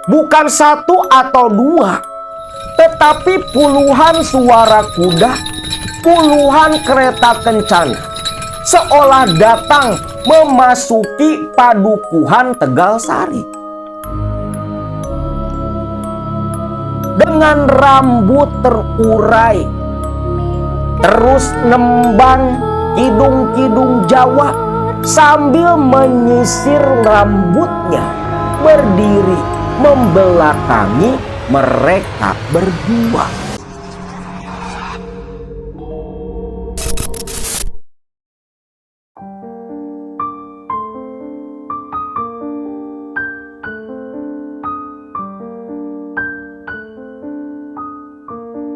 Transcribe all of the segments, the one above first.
Bukan satu atau dua, tetapi puluhan suara kuda, puluhan kereta kencana, seolah datang memasuki padukuhan Tegal Sari. Dengan rambut terurai, terus nembang kidung-kidung Jawa sambil menyisir rambutnya, berdiri membelakangi mereka berdua.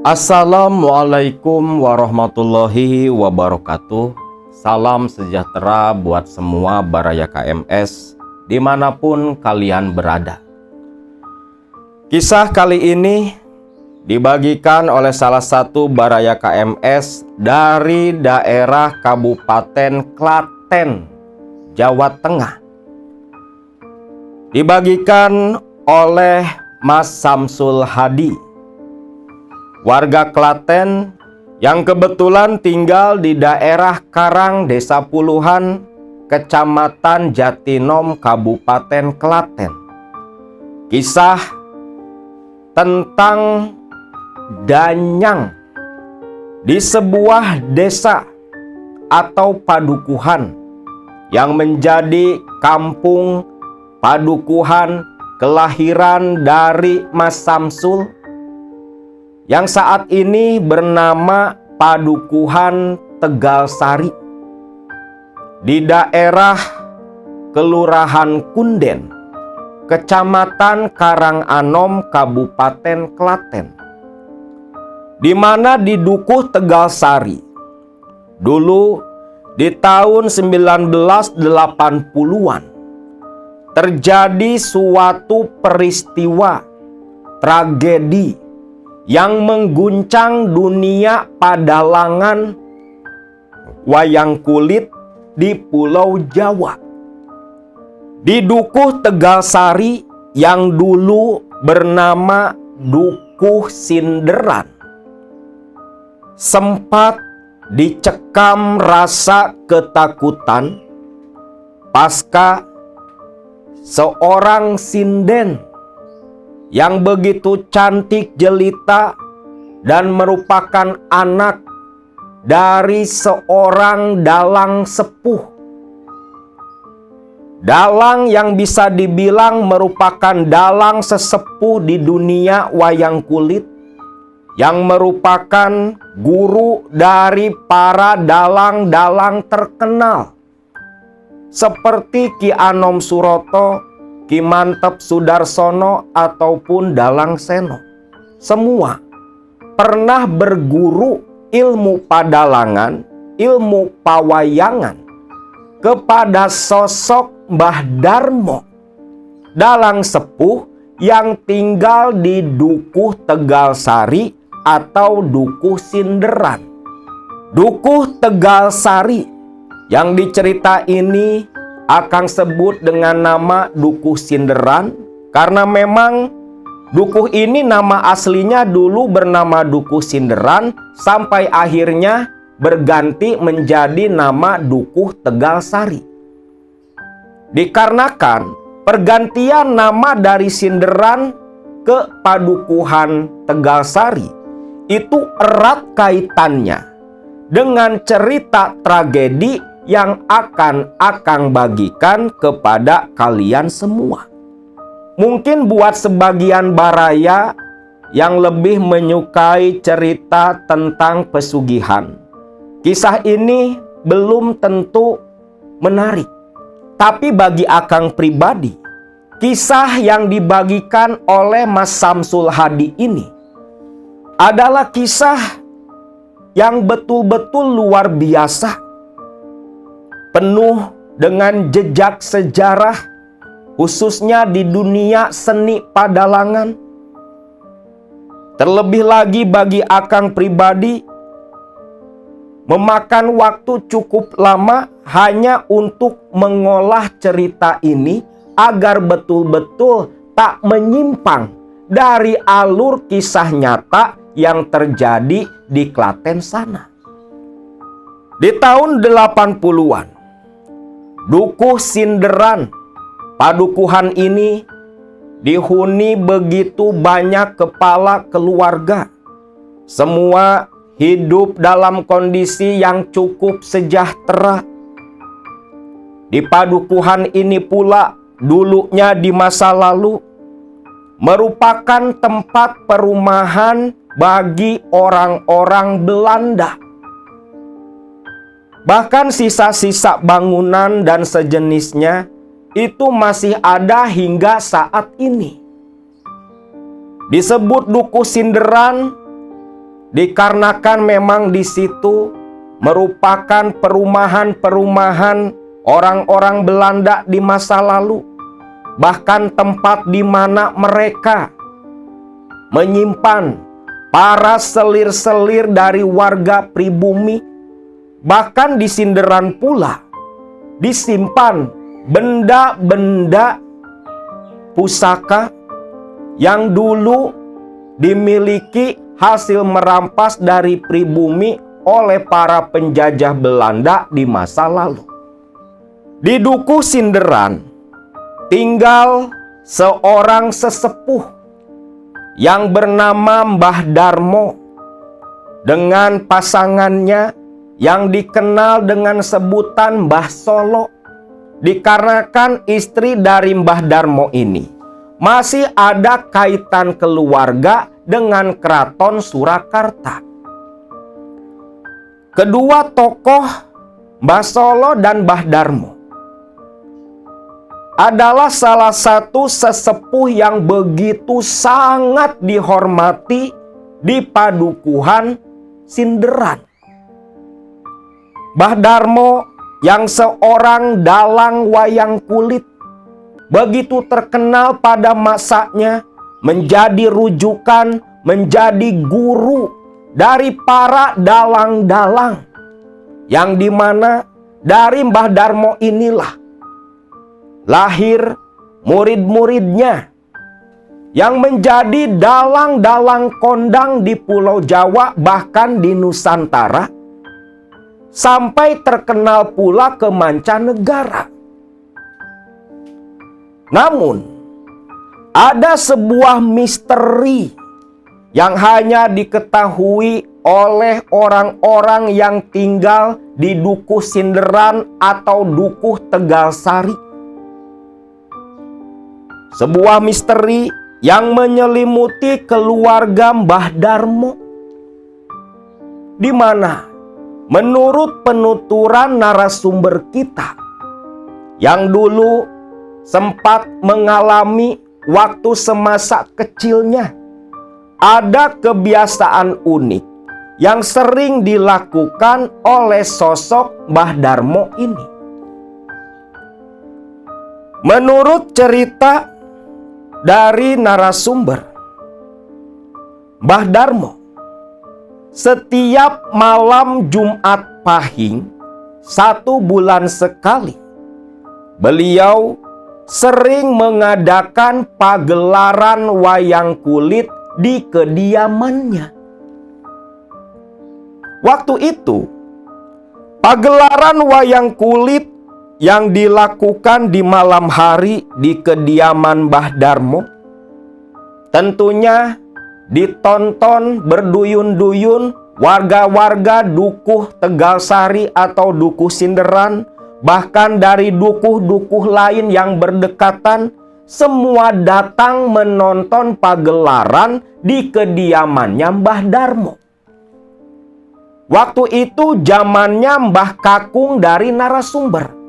Assalamualaikum warahmatullahi wabarakatuh. Salam sejahtera buat semua Baraya KMS dimanapun kalian berada. Kisah kali ini dibagikan oleh salah satu Baraya KMS dari daerah Kabupaten Klaten, Jawa Tengah. Dibagikan oleh Mas Samsul Hadi, warga Klaten yang kebetulan tinggal di daerah Karang, Desa Puluhan, Kecamatan Jatinom, Kabupaten Klaten. Kisah tentang danyang di sebuah desa atau padukuhan yang menjadi kampung padukuhan kelahiran dari Mas Samsul, yang saat ini bernama Padukuhan Tegal Sari di daerah Kelurahan Kunden, Kecamatan Karanganom, Kabupaten Klaten, di mana di Dukuh Tegal Sari dulu di tahun 1980-an terjadi suatu peristiwa tragedi yang mengguncang dunia padalangan wayang kulit di Pulau Jawa. Di Dukuh Tegal Sari yang dulu bernama Dukuh Sinderan, sempat dicekam rasa ketakutan pasca seorang sinden yang begitu cantik jelita dan merupakan anak dari seorang dalang sepuh. Dalang yang bisa dibilang merupakan dalang sesepuh di dunia wayang kulit, yang merupakan guru dari para dalang-dalang terkenal seperti Ki Anom Suroto, Ki Mantep Sudarsono, ataupun Dalang Seno. Semua pernah berguru ilmu padalangan, ilmu pawayangan kepada sosok Mbah Darmo, dalang sepuh yang tinggal di Dukuh Tegal Sari atau Dukuh Sinderan. Dukuh Tegal Sari yang dicerita ini Akang sebut dengan nama Dukuh Sinderan karena memang dukuh ini nama aslinya dulu bernama Dukuh Sinderan sampai akhirnya berganti menjadi nama Dukuh Tegal Sari. Dikarenakan pergantian nama dari Sinderan ke Padukuhan Tegal Sari itu erat kaitannya dengan cerita tragedi yang akan Akang bagikan kepada kalian semua. Mungkin buat sebagian Baraya yang lebih menyukai cerita tentang pesugihan, kisah ini belum tentu menarik. Tapi bagi Akang pribadi, kisah yang dibagikan oleh Mas Samsul Hadi ini adalah kisah yang betul-betul luar biasa, penuh dengan jejak sejarah, khususnya di dunia seni padalangan. Terlebih lagi bagi Akang pribadi, memakan waktu cukup lama hanya untuk mengolah cerita ini agar betul-betul tak menyimpang dari alur kisah nyata yang terjadi di Klaten sana. Di tahun 80-an, Dukuh Sinderan, padukuhan ini dihuni begitu banyak kepala keluarga. Semua hidup dalam kondisi yang cukup sejahtera. Di padukuhan ini pula dulunya di masa lalu merupakan tempat perumahan bagi orang-orang Belanda. Bahkan sisa-sisa bangunan dan sejenisnya itu masih ada hingga saat ini. Disebut Dukuh Sinderan dikarenakan memang di situ merupakan perumahan-perumahan orang-orang Belanda di masa lalu. Bahkan tempat di mana mereka menyimpan para selir-selir dari warga pribumi. Bahkan di Sinderan pula disimpan benda-benda pusaka yang dulu dimiliki hasil merampas dari pribumi oleh para penjajah Belanda di masa lalu. Di Dukuh Sinderan tinggal seorang sesepuh yang bernama Mbah Darmo dengan pasangannya yang dikenal dengan sebutan Mbah Solo. Dikarenakan istri dari Mbah Darmo ini masih ada kaitan keluarga dengan Keraton Surakarta. Kedua tokoh Mbah Solo dan Mbah Darmo adalah salah satu sesepuh yang begitu sangat dihormati di padukuhan Sinderan. Mbah Darmo yang seorang dalang wayang kulit begitu terkenal pada masanya, menjadi rujukan, menjadi guru dari para dalang-dalang, yang dimana dari Mbah Darmo inilah lahir murid-muridnya yang menjadi dalang-dalang kondang di Pulau Jawa, bahkan di Nusantara, sampai terkenal pula ke mancanegara. Namun, ada sebuah misteri yang hanya diketahui oleh orang-orang yang tinggal di Dukuh Sinderan atau Dukuh Tegalsari. Sebuah misteri yang menyelimuti keluarga Mbah Darmo, di mana menurut penuturan narasumber kita yang dulu sempat mengalami waktu semasa kecilnya, ada kebiasaan unik yang sering dilakukan oleh sosok Mbah Darmo ini. Menurut cerita dari narasumber, Mbah Darmo setiap malam Jumat Pahing 1 bulan sekali, beliau sering mengadakan pagelaran wayang kulit di kediamannya. Waktu itu, pagelaran wayang kulit yang dilakukan di malam hari di kediaman Mbah Darmo tentunya ditonton berduyun-duyun warga-warga Dukuh Tegalsari atau Dukuh Sinderan, bahkan dari dukuh-dukuh lain yang berdekatan, semua datang menonton pagelaran di kediamannya Mbah Darmo. Waktu itu zamannya Mbah Kakung dari narasumber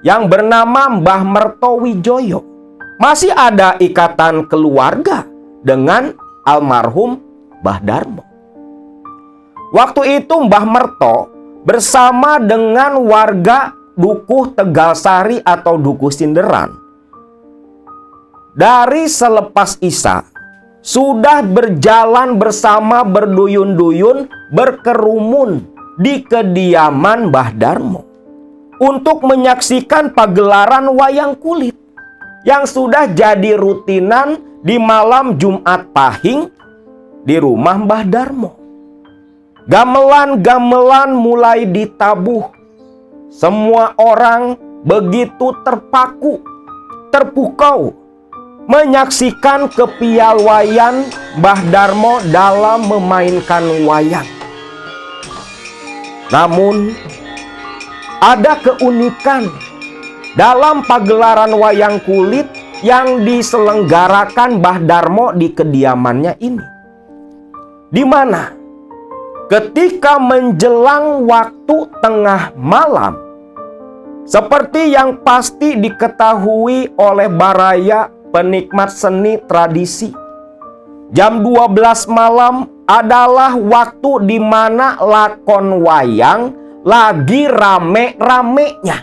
yang bernama Mbah Mertowijoyo. Masih ada ikatan keluarga dengan almarhum Mbah Darmo. Waktu itu Mbah Merto bersama dengan warga Dukuh Tegalsari atau Dukuh Sinderan, dari selepas Isya sudah berjalan bersama berduyun-duyun, berkerumun di kediaman Mbah Darmo untuk menyaksikan pagelaran wayang kulit. yang sudah jadi rutinan di malam Jumat Pahing di rumah Mbah Darmo. Gamelan-gamelan mulai ditabuh. Semua orang begitu terpukau menyaksikan kepiawaian Mbah Darmo dalam memainkan wayang. Namun, ada keunikan dalam pagelaran wayang kulit yang diselenggarakan Mbah Darmo di kediamannya ini. Di mana ketika menjelang waktu tengah malam, seperti yang pasti diketahui oleh baraya penikmat seni tradisi, jam 12 malam adalah waktu di mana lakon wayang lagi rame-ramenya.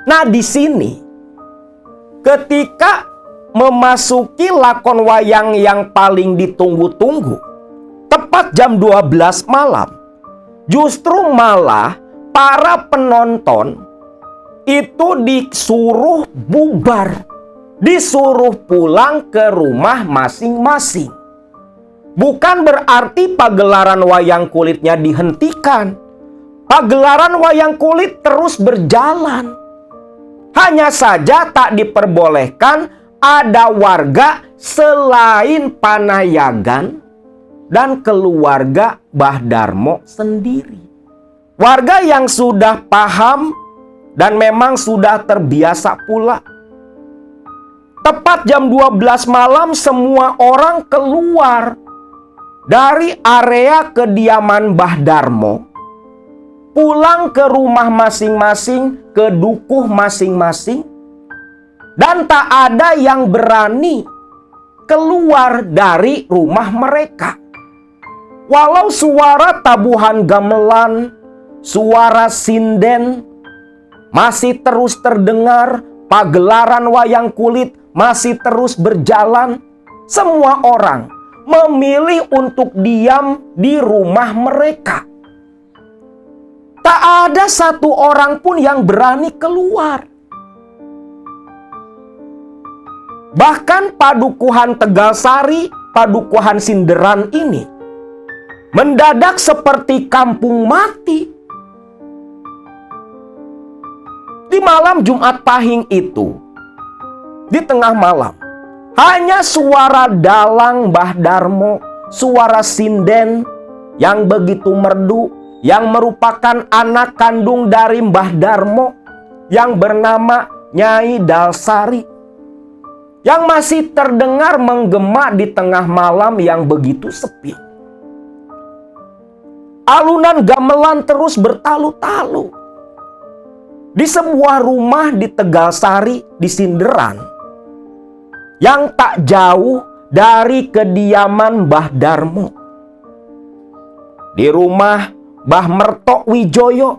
Nah, di sini ketika memasuki lakon wayang yang paling ditunggu-tunggu, tepat jam 12 malam, justru malah para penonton itu disuruh bubar, disuruh pulang ke rumah masing-masing. Bukan berarti pagelaran wayang kulitnya dihentikan. Pagelaran wayang kulit terus berjalan. Hanya saja tak diperbolehkan ada warga selain Panayagan dan keluarga Mbah Darmo sendiri. Warga yang sudah paham dan memang sudah terbiasa pula. Tepat jam 12 malam semua orang keluar dari area kediaman Mbah Darmo, pulang ke rumah masing-masing, ke dukuh masing-masing, dan tak ada yang berani keluar dari rumah mereka. Walau suara tabuhan gamelan, suara sinden masih terus terdengar, pagelaran wayang kulit masih terus berjalan, semua orang memilih untuk diam di rumah mereka. Tak ada satu orang pun yang berani keluar. Bahkan Padukuhan Tegalsari, Padukuhan Sinderan ini mendadak seperti kampung mati. Di malam Jumat Pahing itu, di tengah malam, hanya suara dalang Mbah Darmo, suara sinden yang begitu merdu, yang merupakan anak kandung dari Mbah Darmo yang bernama Nyai Dalsari, yang masih terdengar menggema di tengah malam yang begitu sepi. Alunan gamelan terus bertalu-talu. Di sebuah rumah di Tegalsari, di Sinderan, yang tak jauh dari kediaman Mbah Darmo. Di rumah Mbah Merto Wijoyo,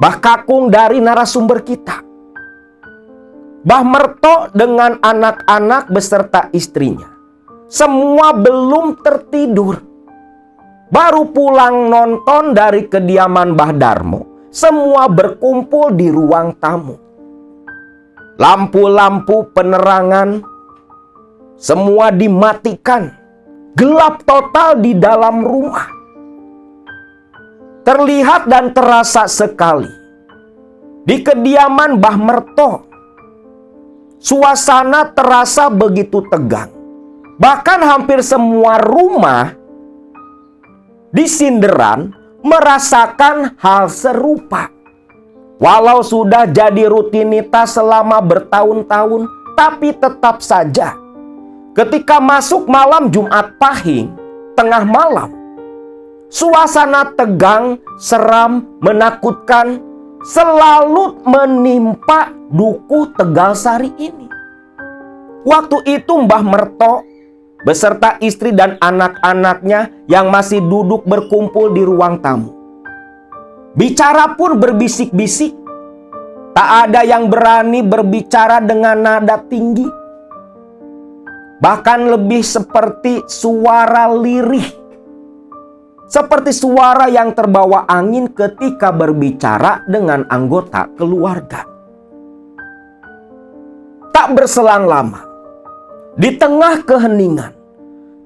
Mbah kakung dari narasumber kita. Mbah Merto dengan anak-anak beserta istrinya, semua belum tertidur. Baru pulang nonton dari kediaman Mbah Darmo, semua berkumpul di ruang tamu. Lampu-lampu penerangan semua dimatikan. Gelap total di dalam rumah. Terlihat dan terasa sekali di kediaman Mbah Merto, suasana terasa begitu tegang. Bahkan hampir semua rumah di Sinderan merasakan hal serupa. Walau sudah jadi rutinitas selama bertahun-tahun, tapi tetap saja ketika masuk malam Jumat Pahing, tengah malam, suasana tegang, seram, menakutkan selalu menimpa dukuh Tegalsari ini. Waktu itu Mbah Merto beserta istri dan anak-anaknya yang masih duduk berkumpul di ruang tamu. Bicara pun berbisik-bisik. Tak ada yang berani berbicara dengan nada tinggi. Bahkan lebih seperti suara lirih. Seperti suara yang terbawa angin ketika berbicara dengan anggota keluarga. Tak berselang lama, di tengah keheningan,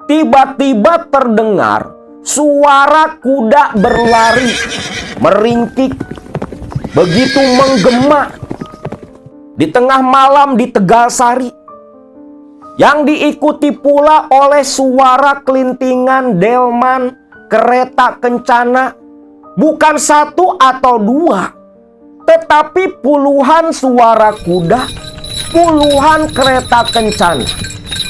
tiba-tiba terdengar suara kuda berlari, meringkik, begitu menggema di tengah malam di Tegalsari, yang diikuti pula oleh suara kelintingan delman kereta kencana, bukan satu atau dua, tetapi puluhan suara kuda, puluhan kereta kencana,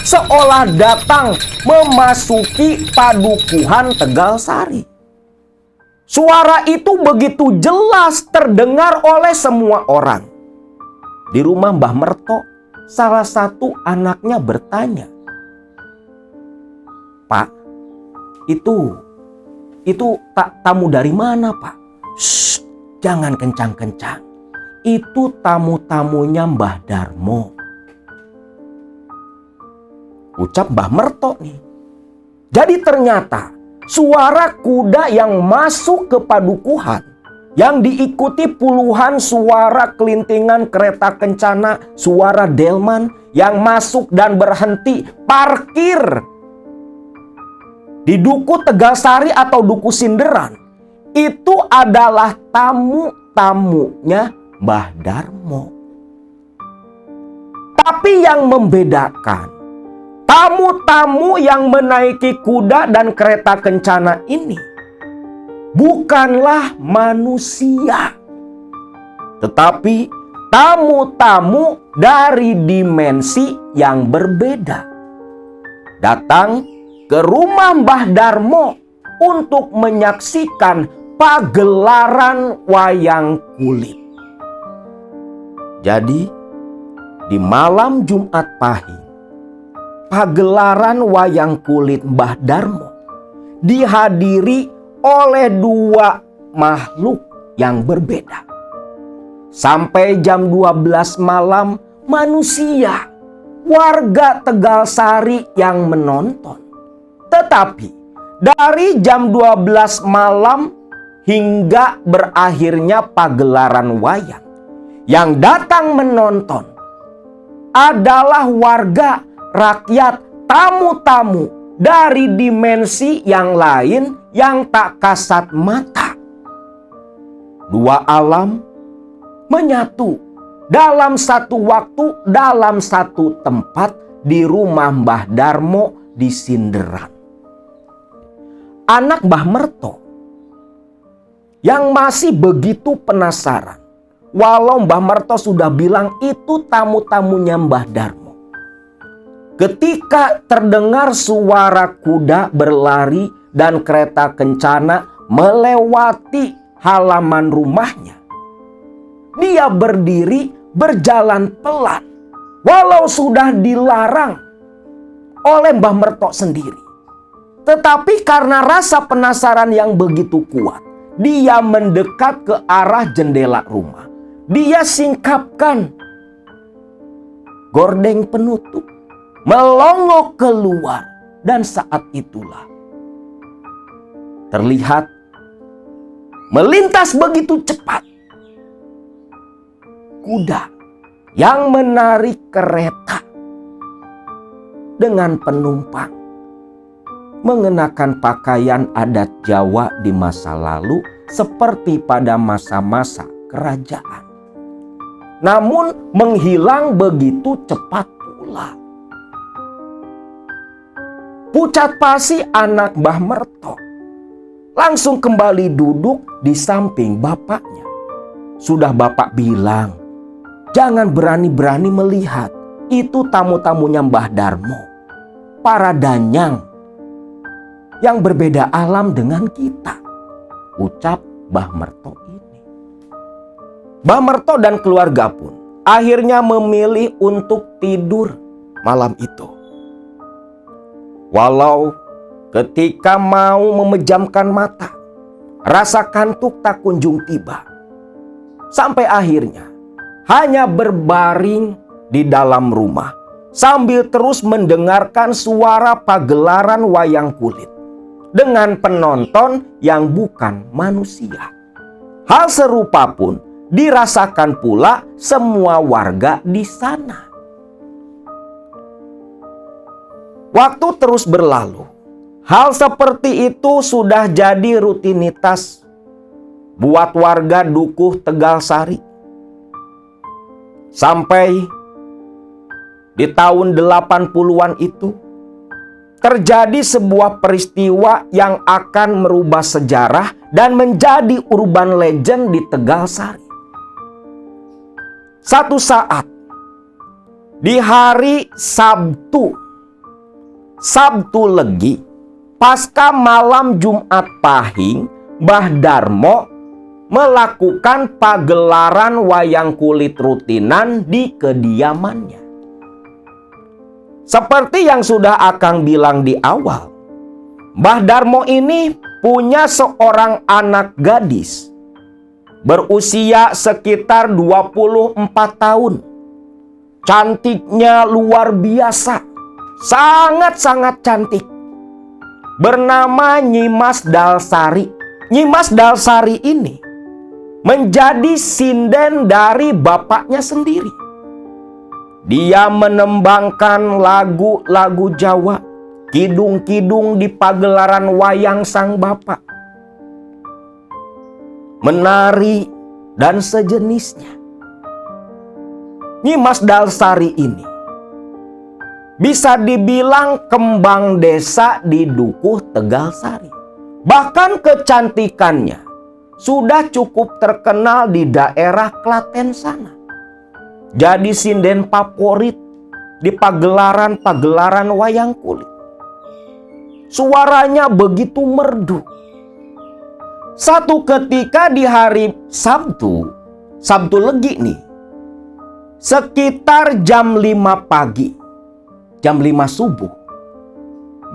seolah datang memasuki padukuhan Tegalsari. Suara itu begitu jelas terdengar oleh semua orang. Di rumah Mbah Merto, salah satu anaknya bertanya, "Pak, itu tamu dari mana, Pak?" "Shh, jangan kencang-kencang. Itu tamu-tamunya Mbah Darmo," ucap Mbah Merto nih. Jadi ternyata suara kuda yang masuk ke padukuhan, yang diikuti puluhan suara kelintingan kereta kencana, suara delman yang masuk dan berhenti parkir di Duku Tegalsari atau Duku Sinderan, itu adalah tamu-tamunya Mbah Darmo. Tapi yang membedakan, tamu-tamu yang menaiki kuda dan kereta kencana ini bukanlah manusia, tetapi tamu-tamu dari dimensi yang berbeda, datang ke rumah Mbah Darmo untuk menyaksikan pagelaran wayang kulit. Jadi, di malam Jumat Pahing, pagelaran wayang kulit Mbah Darmo dihadiri oleh dua makhluk yang berbeda. Sampai jam 12 malam, manusia, warga Tegalsari yang menonton. Tetapi dari jam 12 malam hingga berakhirnya pagelaran wayang, yang datang menonton adalah warga, rakyat, tamu-tamu dari dimensi yang lain yang tak kasat mata. Dua alam menyatu dalam satu waktu, dalam satu tempat di rumah Mbah Darmo di Sinderan. Anak Mbah Merto yang masih begitu penasaran, walau Mbah Merto sudah bilang itu tamu-tamunya Mbah Darmo. Ketika terdengar suara kuda berlari dan kereta kencana melewati halaman rumahnya, dia berdiri berjalan pelan, walau sudah dilarang oleh Mbah Merto sendiri. Tetapi karena rasa penasaran yang begitu kuat, dia mendekat ke arah jendela rumah. Dia singkapkan gordeng penutup, melongok keluar, dan saat itulah terlihat melintas begitu cepat kuda yang menarik kereta dengan penumpang mengenakan pakaian adat Jawa di masa lalu seperti pada masa-masa kerajaan. Namun menghilang begitu cepat pula. Pucat Pasi anak Mbah Merto langsung kembali duduk di samping bapaknya. Sudah bapak bilang, jangan berani-berani melihat. Itu tamu-tamunya Mbah Darmo, para danyang yang berbeda alam dengan kita, ucap Mbah Merto ini. Mbah Merto dan keluarga pun akhirnya memilih untuk tidur malam itu. Walau ketika mau memejamkan mata, rasa kantuk tak kunjung tiba. Sampai akhirnya hanya berbaring di dalam rumah sambil terus mendengarkan suara pagelaran wayang kulit dengan penonton yang bukan manusia. Hal serupa pun dirasakan pula semua warga di sana. Waktu terus berlalu. Hal seperti itu sudah jadi rutinitas buat warga Dukuh Tegalsari. Sampai di tahun 80-an itu terjadi sebuah peristiwa yang akan merubah sejarah dan menjadi urban legend di Tegalsari. Satu saat di hari Sabtu Legi, pasca malam Jumat Pahing, Mbah Darmo melakukan pagelaran wayang kulit rutinan di kediamannya. Seperti yang sudah Akang bilang di awal, Mbah Darmo ini punya seorang anak gadis berusia sekitar 24 tahun. Cantiknya luar biasa, sangat-sangat cantik. Bernama Nyimas Dalsari. Nyimas Dalsari ini menjadi sinden dari bapaknya sendiri. Dia menembangkan lagu-lagu Jawa, kidung-kidung di pagelaran wayang sang bapak, menari dan sejenisnya. Nyimas Dalsari ini bisa dibilang kembang desa di Dukuh Tegalsari. Bahkan kecantikannya sudah cukup terkenal di daerah Klaten sana. Jadi sinden favorit di pagelaran-pagelaran wayang kulit. Suaranya begitu merdu. Satu ketika di hari Sabtu Legi nih, sekitar jam 5 pagi, jam 5 subuh,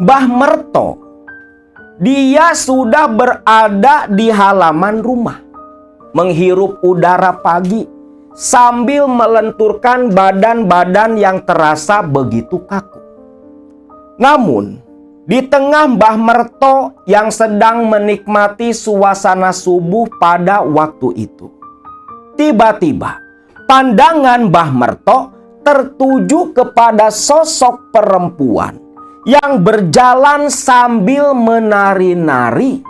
Mbah Merto, dia sudah berada di halaman rumah, menghirup udara pagi sambil melenturkan badan-badan yang terasa begitu kaku. Namun, di tengah Mbah Merto yang sedang menikmati suasana subuh pada waktu itu, tiba-tiba pandangan Mbah Merto tertuju kepada sosok perempuan yang berjalan sambil menari-nari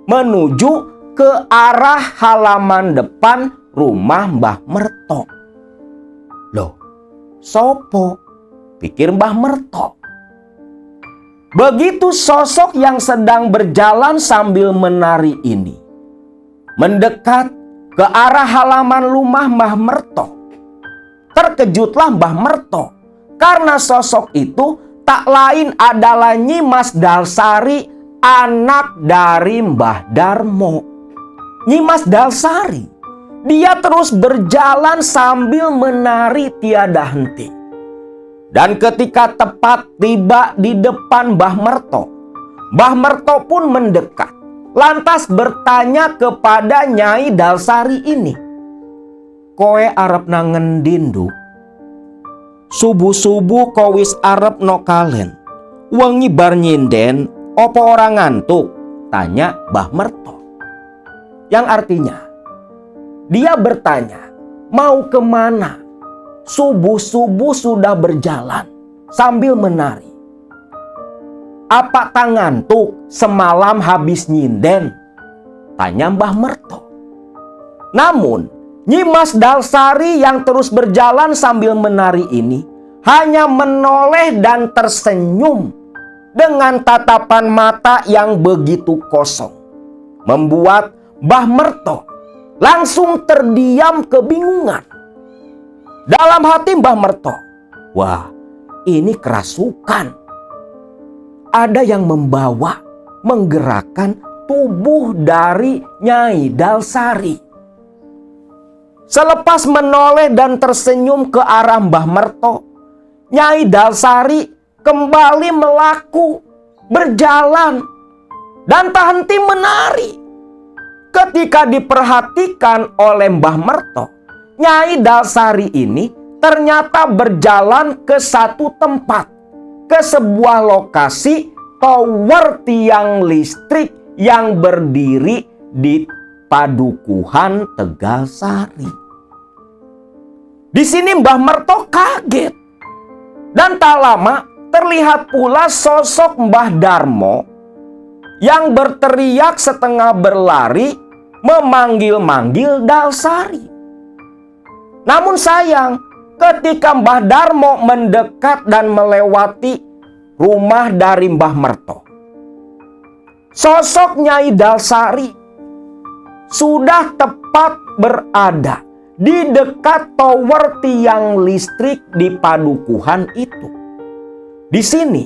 menuju ke arah halaman depan rumah Mbah Merto. Loh, sopo? Pikir Mbah Merto. Begitu sosok yang sedang berjalan sambil menari ini mendekat ke arah halaman rumah Mbah Merto, terkejutlah Mbah Merto karena sosok itu tak lain adalah Nyimas Dalsari, anak dari Mbah Darmo. Nyimas Dalsari, dia terus berjalan sambil menari tiada henti. Dan ketika tepat tiba di depan Mbah Merto pun mendekat, lantas bertanya kepada Nyai Dalsari ini, "Koe arep nangendin, Du? Subuh-subuh kau wis arep no kalen. Wengi bar nyinden, opo orang ngantuk?" tanya Mbah Merto. Yang artinya, dia bertanya, mau kemana? Subuh-subuh sudah berjalan sambil menari. "Apa tak ngantuk semalam habis nyinden?" tanya Mbah Merto. Namun, Nyimas Dalsari yang terus berjalan sambil menari ini hanya menoleh dan tersenyum dengan tatapan mata yang begitu kosong, membuat Mbah Merto langsung terdiam kebingungan. Dalam hati Mbah Merto, wah, ini kerasukan. Ada yang menggerakkan tubuh dari Nyai Dalsari. Selepas menoleh dan tersenyum ke arah Mbah Merto, Nyai Dalsari kembali berjalan, dan tak henti menari. Ketika diperhatikan oleh Mbah Merto, Nyai Dalsari ini ternyata berjalan ke satu tempat, ke sebuah lokasi tower tiang listrik yang berdiri di Padukuhan Tegalsari. Di sini Mbah Merto kaget. Dan tak lama terlihat pula sosok Mbah Darmo yang berteriak setengah berlari memanggil-manggil Dalsari. Namun sayang, ketika Mbah Darmo mendekat dan melewati rumah dari Mbah Merto, sosok Nyai Dalsari sudah tepat berada di dekat tower tiang listrik di padukuhan itu. Di sini,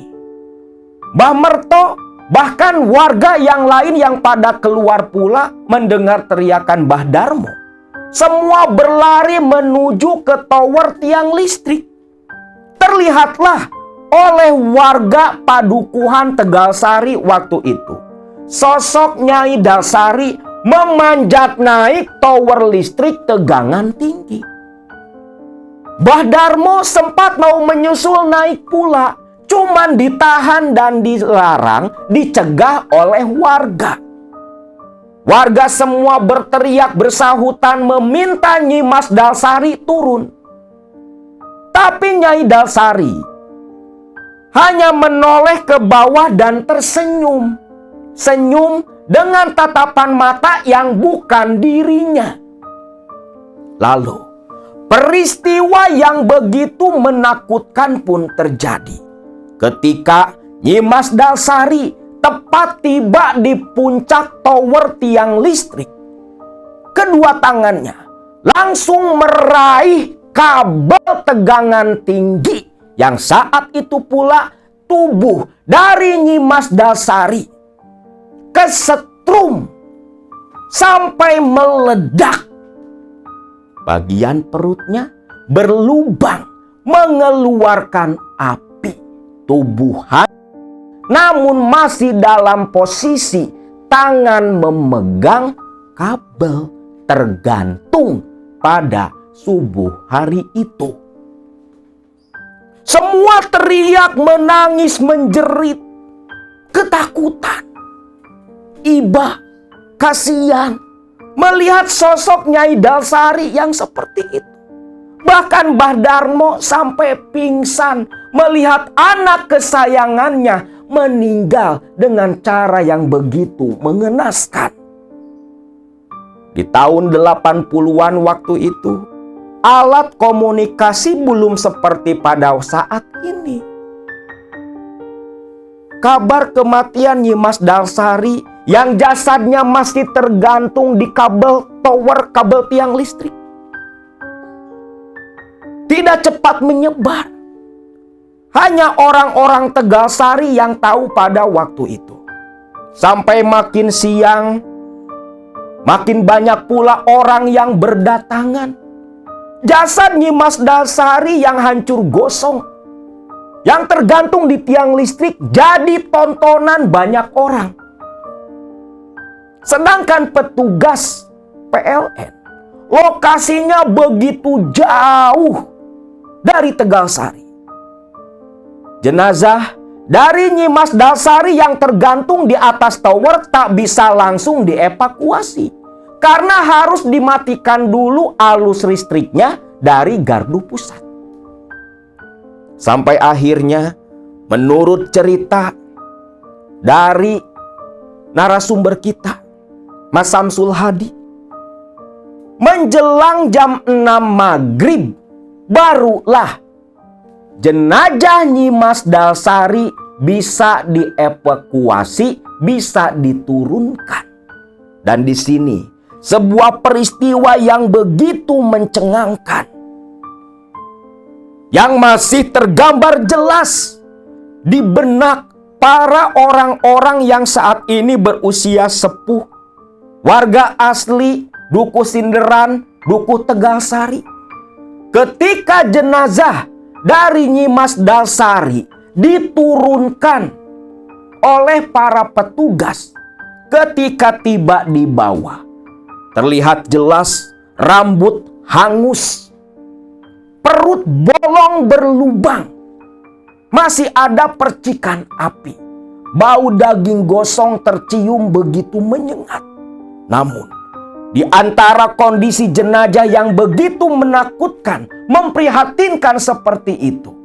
Mbah Merto bahkan warga yang lain yang pada keluar pula mendengar teriakan Mbah Darmo, semua berlari menuju ke tower tiang listrik. Terlihatlah oleh warga padukuhan Tegalsari waktu itu sosok Nyai Dalsari memanjat naik tower listrik tegangan tinggi. Mbah Darmo sempat mau menyusul naik pula, cuman ditahan dan dilarang, dicegah oleh warga. Warga semua berteriak bersahutan meminta Nyi Mas Dalsari turun. Tapi Nyai Dalsari hanya menoleh ke bawah dan tersenyum. Senyum dengan tatapan mata yang bukan dirinya. Lalu, peristiwa yang begitu menakutkan pun terjadi. Ketika Nyi Mas Dalsari tepat tiba di puncak tower tiang listrik, kedua tangannya langsung meraih kabel tegangan tinggi yang saat itu pula tubuh dari Nyi Mas Dalsari kesetrum sampai meledak. Bagian perutnya berlubang mengeluarkan api. Tubuhan namun masih dalam posisi tangan memegang kabel tergantung pada subuh hari itu. Semua teriak, menangis, menjerit, ketakutan, iba, kasihan melihat sosok Nyai Dalsari yang seperti itu. Bahkan Mbah Darmo sampai pingsan melihat anak kesayangannya meninggal dengan cara yang begitu mengenaskan. Di tahun 80-an waktu itu, alat komunikasi belum seperti pada saat ini. Kabar kematian Nyi Mas Dalsari yang jasadnya masih tergantung di kabel tower, kabel tiang listrik, tidak cepat menyebar. Hanya orang-orang Tegalsari yang tahu pada waktu itu. Sampai makin siang, makin banyak pula orang yang berdatangan. Jasad Nyi Mas Dalsari yang hancur gosong, yang tergantung di tiang listrik, jadi tontonan banyak orang. Sedangkan petugas PLN, lokasinya begitu jauh dari Tegalsari. Jenazah dari Nyi Mas Dalsari yang tergantung di atas tower tak bisa langsung dievakuasi karena harus dimatikan dulu arus listriknya dari gardu pusat. Sampai akhirnya, menurut cerita dari narasumber kita, Mas Samsul Hadi, menjelang jam 6 maghrib barulah jenazah Nyi Mas Dalsari bisa dievakuasi, bisa diturunkan. Dan di sini sebuah peristiwa yang begitu mencengangkan, yang masih tergambar jelas di benak para orang-orang yang saat ini berusia sepuh, warga asli Duku Sinderan, Duku Tegalsari. Ketika jenazah dari Nyi Mas Dalsari diturunkan oleh para petugas, ketika tiba di bawah, terlihat jelas rambut hangus, perut bolong berlubang, masih ada percikan api, bau daging gosong tercium begitu menyengat. Namun, di antara kondisi jenazah yang begitu menakutkan, memprihatinkan seperti itu,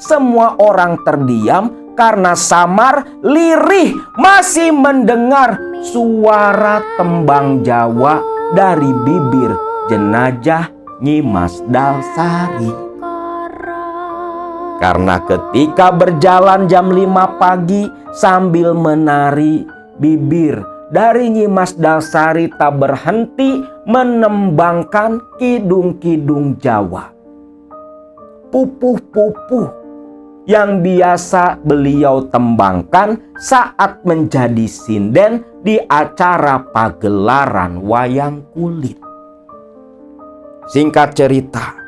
semua orang terdiam karena samar lirih masih mendengar suara tembang Jawa dari bibir jenajah Nyi Mas Dalsari. Karena ketika berjalan jam 5 pagi sambil menari, bibir dari Nyi Mas Dalsari tak berhenti menembangkan kidung-kidung Jawa. Pupuh-pupuh yang biasa beliau tembangkan saat menjadi sinden di acara pagelaran wayang kulit. Singkat cerita,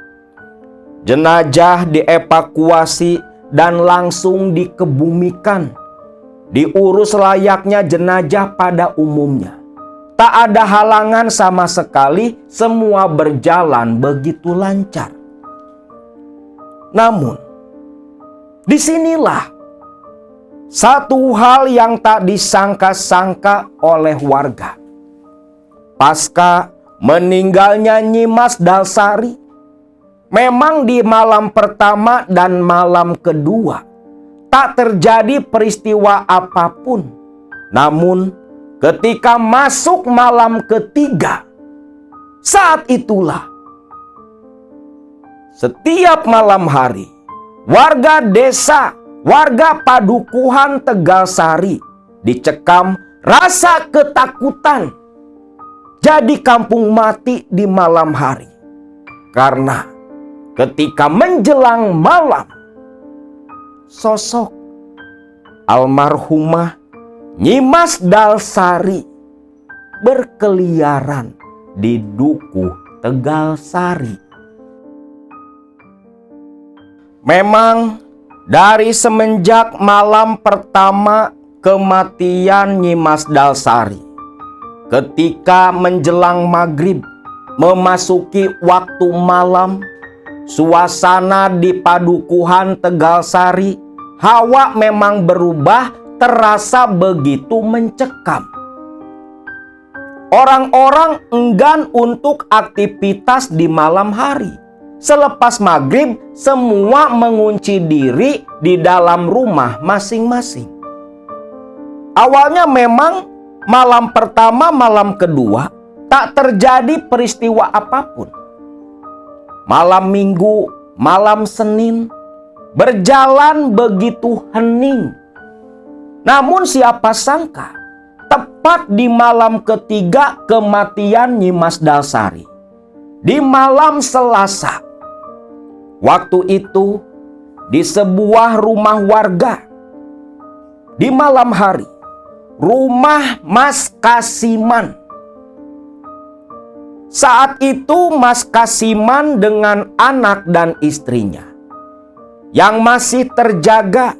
jenazah dievakuasi dan langsung dikebumikan. Diurus layaknya jenazah pada umumnya. Tak ada halangan sama sekali, semua berjalan begitu lancar. Namun, disinilah satu hal yang tak disangka-sangka oleh warga. Pasca meninggalnya Nyi Mas Dalsari, memang di malam pertama dan malam kedua tak terjadi peristiwa apapun. Namun ketika masuk malam ketiga, saat itulah setiap malam hari warga desa, warga Padukuhan Tegalsari dicekam rasa ketakutan. Jadi kampung mati di malam hari. Karena ketika menjelang malam, sosok almarhumah Nyi Mas Dalsari berkeliaran di Dukuh Tegalsari. Memang dari semenjak malam pertama kematian Nyi Mas Dalsari, ketika menjelang maghrib memasuki waktu malam, suasana di Padukuhan Tegalsari, hawa memang berubah, terasa begitu mencekam. Orang-orang enggan untuk aktivitas di malam hari. Selepas maghrib, semua mengunci diri di dalam rumah masing-masing. Awalnya memang malam pertama, malam kedua tak terjadi peristiwa apapun. Malam Minggu, malam Senin berjalan begitu hening. Namun siapa sangka, tepat di malam ketiga kematian Nyi Mas Dalsari, di malam Selasa, waktu itu di sebuah rumah warga, di malam hari, rumah Mas Kasiman. Saat itu Mas Kasiman dengan anak dan istrinya yang masih terjaga.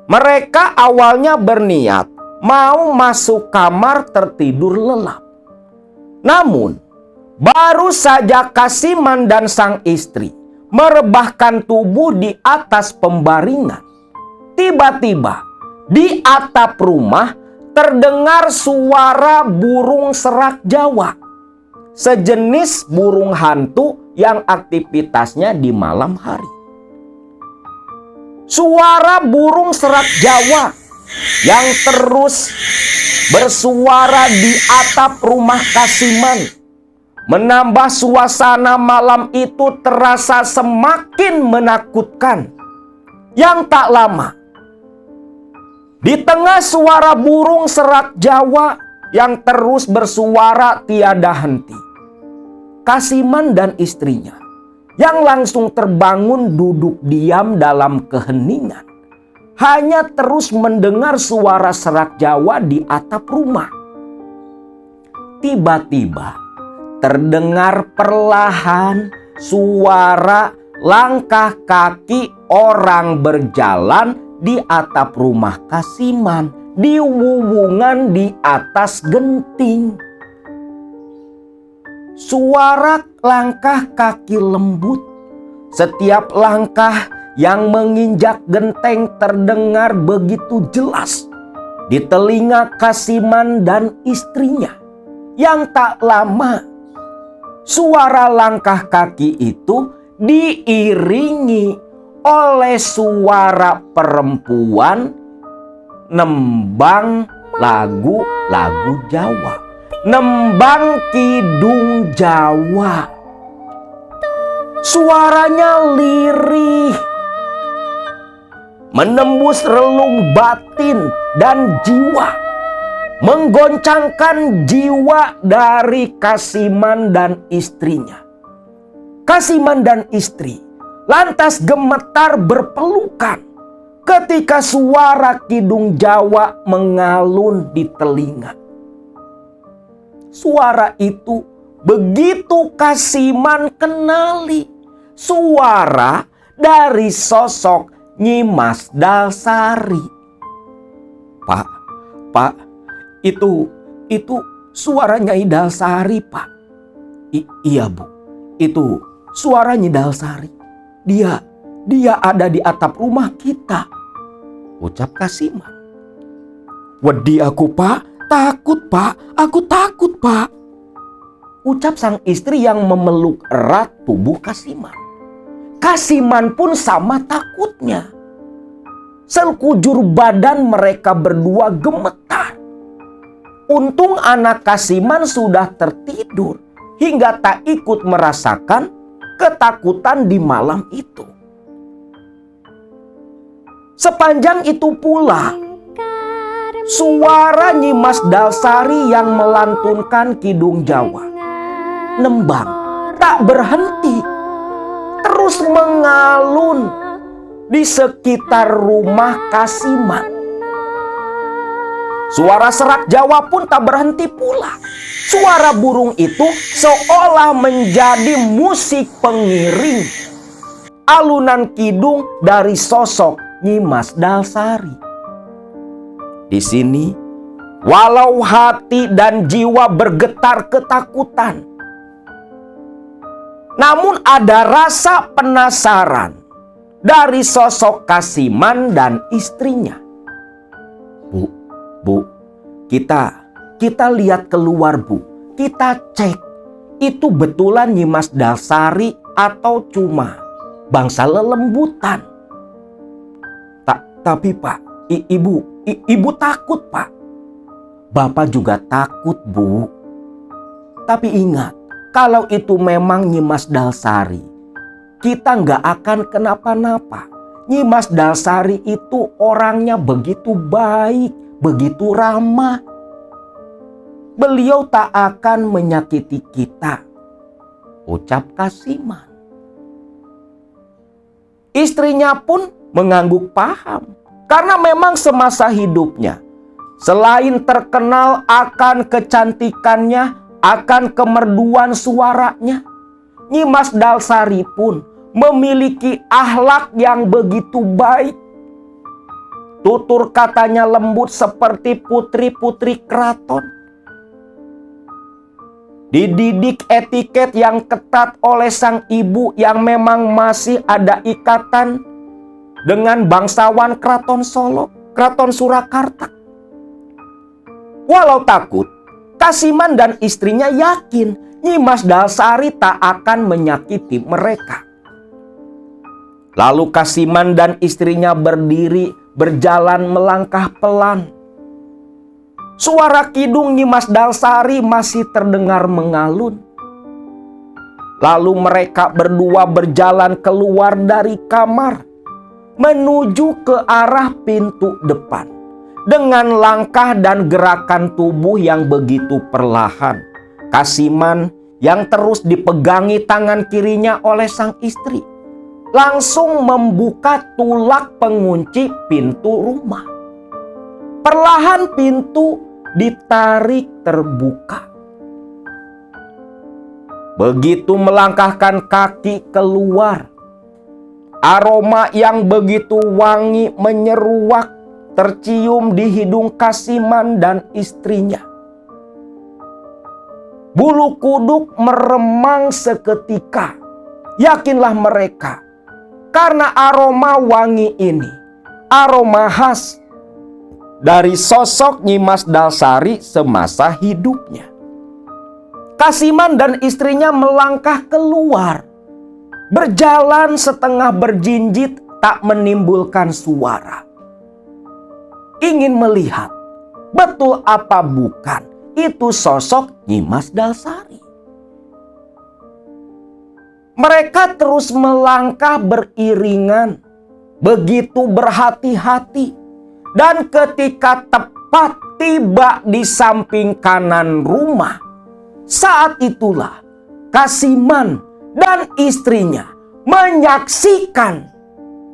Mereka awalnya berniat mau masuk kamar tertidur lelap. Namun baru saja Kasiman dan sang istri merebahkan tubuh di atas pembaringan, tiba-tiba di atap rumah terdengar suara burung serak Jawa, sejenis burung hantu yang aktivitasnya di malam hari. Suara burung serak Jawa yang terus bersuara di atap rumah Kasiman menambah suasana malam itu terasa semakin menakutkan. Yang tak lama, di tengah suara burung serak Jawa yang terus bersuara tiada henti, Kasiman dan istrinya yang langsung terbangun duduk diam dalam keheningan, hanya terus mendengar suara serak Jawa di atap rumah. Tiba-tiba terdengar perlahan suara langkah kaki orang berjalan di atap rumah Kasiman, di wuwungan di atas genting. Suara langkah kaki lembut, setiap langkah yang menginjak genteng terdengar begitu jelas di telinga Kasiman dan istrinya. Yang tak lama, suara langkah kaki itu diiringi oleh suara perempuan nembang lagu-lagu Jawa, nembang kidung Jawa. Suaranya lirih, menembus relung batin dan jiwa, menggoncangkan jiwa dari Kasiman dan istrinya. Kasiman dan istri lantas gemetar berpelukan ketika suara kidung Jawa mengalun di telinga. Suara itu begitu Kasiman kenali, suara dari sosok Nyi Mas Dalsari. Pak, itu suara Nyai Dalsari, Pak. Iya, Bu. Itu suara Nyi Dalsari. Dia ada di atap rumah kita, ucap Kasiman. Wedi aku, Pak. Takut, Pak. Aku takut, Pak, ucap sang istri yang memeluk erat tubuh Kasiman. Kasiman pun sama takutnya. Sekujur badan mereka berdua gemetar. Untung anak Kasiman sudah tertidur hingga tak ikut merasakan ketakutan di malam itu. Sepanjang itu pula suara Nyi Mas Dalsari yang melantunkan kidung Jawa, nembang tak berhenti, terus mengalun di sekitar rumah Kasiman. Suara serak Jawa pun tak berhenti pula. Suara burung itu seolah menjadi musik pengiring alunan kidung dari sosok Nyi Mas Dalsari. Di sini, walau hati dan jiwa bergetar ketakutan, namun ada rasa penasaran dari sosok Kasiman dan istrinya. Bu, kita lihat keluar, Bu. Kita cek, itu betulan Nyi Mas Dalsari atau cuma bangsa lelembutan? Tapi Pak, ibu takut, Pak. Bapak juga takut, Bu. Tapi ingat, kalau itu memang Nyi Mas Dalsari, kita nggak akan kenapa-napa. Nyi Mas Dalsari itu orangnya begitu baik, begitu ramah. Beliau tak akan menyakiti kita, ucap Kasiman. Istrinya pun mengangguk paham, karena memang semasa hidupnya, selain terkenal akan kecantikannya, akan kemerduan suaranya, Nyi Mas Dalsari pun memiliki akhlak yang begitu baik. Tutur katanya lembut seperti putri-putri keraton. Dididik etiket yang ketat oleh sang ibu yang memang masih ada ikatan dengan bangsawan Keraton Solo, Keraton Surakarta. Walau takut, Kasiman dan istrinya yakin Nyi Mas Dalsari tak akan menyakiti mereka. Lalu Kasiman dan istrinya berdiri, berjalan melangkah pelan. Suara kidung Nyi Mas Dalsari masih terdengar mengalun. Lalu mereka berdua berjalan keluar dari kamar, menuju ke arah pintu depan. Dengan langkah dan gerakan tubuh yang begitu perlahan, Kasiman yang terus dipegangi tangan kirinya oleh sang istri langsung membuka tulak pengunci pintu rumah. Perlahan pintu ditarik terbuka. Begitu melangkahkan kaki keluar, aroma yang begitu wangi menyeruak tercium di hidung Kasiman dan istrinya. Bulu kuduk meremang seketika. Yakinlah mereka, karena aroma wangi ini, aroma khas dari sosok Nyi Mas Dalsari semasa hidupnya. Kasiman dan istrinya melangkah keluar, berjalan setengah berjinjit tak menimbulkan suara. Ingin melihat betul apa bukan itu sosok Nyi Mas Dalsari. Mereka terus melangkah beriringan, begitu berhati-hati. Dan ketika tepat tiba di samping kanan rumah, saat itulah Kasiman dan istrinya menyaksikan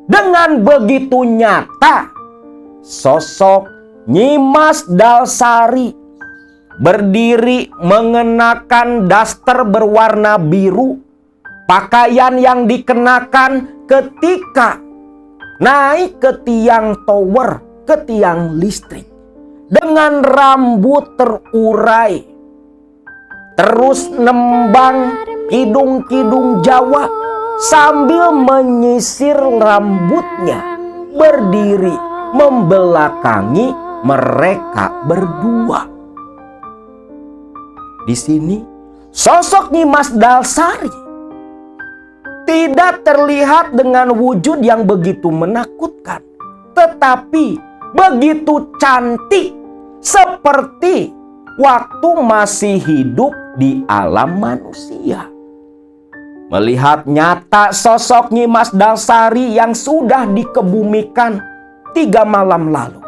dengan begitu nyata sosok Nyi Mas Dalsari berdiri mengenakan daster berwarna biru, pakaian yang dikenakan ketika naik ke tiang tower, ke tiang listrik, dengan rambut terurai, terus nembang kidung-kidung Jawa sambil menyisir rambutnya, berdiri membelakangi mereka berdua. Di sini sosok Nyi Mas Dalsari tidak terlihat dengan wujud yang begitu menakutkan, tetapi begitu cantik seperti waktu masih hidup di alam manusia. Melihat nyata sosok Nyi Mas Dalsari yang sudah dikebumikan 3 malam lalu,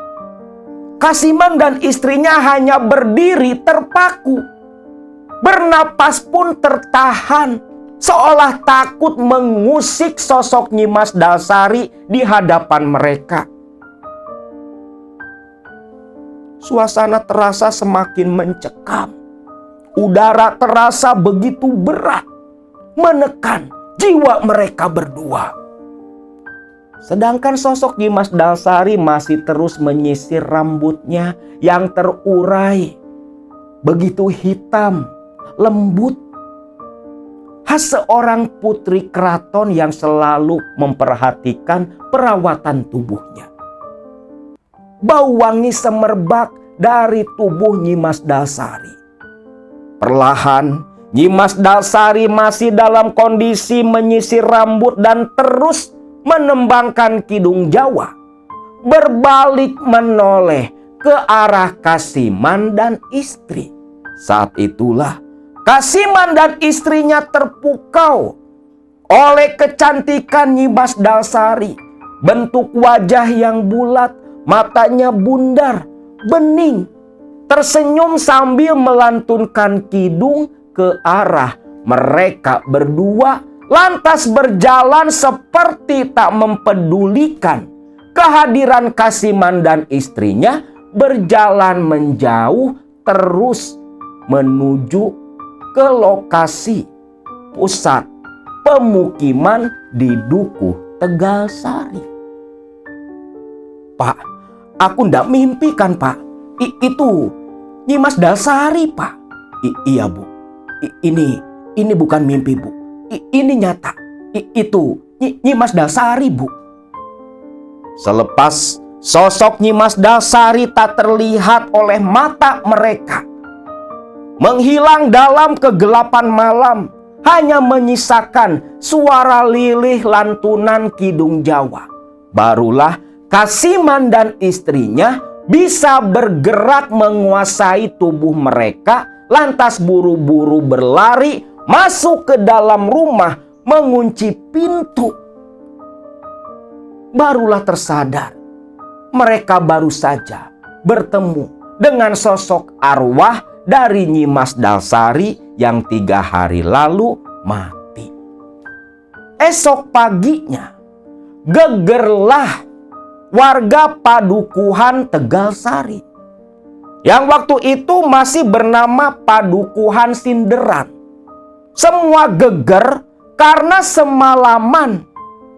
Kasiman dan istrinya hanya berdiri terpaku, bernapas pun tertahan, seolah takut mengusik sosok Nyi Mas Dalsari di hadapan mereka. Suasana terasa semakin mencekam. Udara terasa begitu berat, menekan jiwa mereka berdua. Sedangkan sosok Nyi Mas Dalsari masih terus menyisir rambutnya yang terurai, begitu hitam, lembut. Khas seorang putri keraton yang selalu memperhatikan perawatan tubuhnya. Bau wangi semerbak dari tubuh Nyi Mas Dalsari. Perlahan Nyi Mas Dalsari masih dalam kondisi menyisir rambut dan terus menembangkan kidung Jawa, berbalik menoleh ke arah Kasiman dan istri. Saat itulah Kasiman dan istrinya terpukau oleh kecantikan Nyi Mas Dalsari. Bentuk wajah yang bulat, matanya bundar, bening, tersenyum sambil melantunkan kidung ke arah mereka berdua, lantas berjalan seperti tak mempedulikan kehadiran Kasiman dan istrinya, berjalan menjauh terus menuju ke lokasi pusat pemukiman di Dukuh Tegalsari. Pak, aku ndak mimpi kan, Pak? Itu Nyi Mas Dalsari, Pak. Iya, Bu. Ini bukan mimpi, Bu. Ini nyata. Itu Nyi Mas Dalsari, Bu. Selepas sosok Nyi Mas Dalsari tak terlihat oleh mata mereka, menghilang dalam kegelapan malam, hanya menyisakan suara lilih lantunan kidung Jawa, barulah Kasiman dan istrinya bisa bergerak menguasai tubuh mereka, lantas buru-buru berlari masuk ke dalam rumah, mengunci pintu. Barulah tersadar mereka baru saja bertemu dengan sosok arwah dari Nyi Mas Dalsari yang 3 hari lalu mati. Esok paginya gegerlah warga Padukuhan Tegalsari yang waktu itu masih bernama Padukuhan Sinderan. Semua geger karena semalaman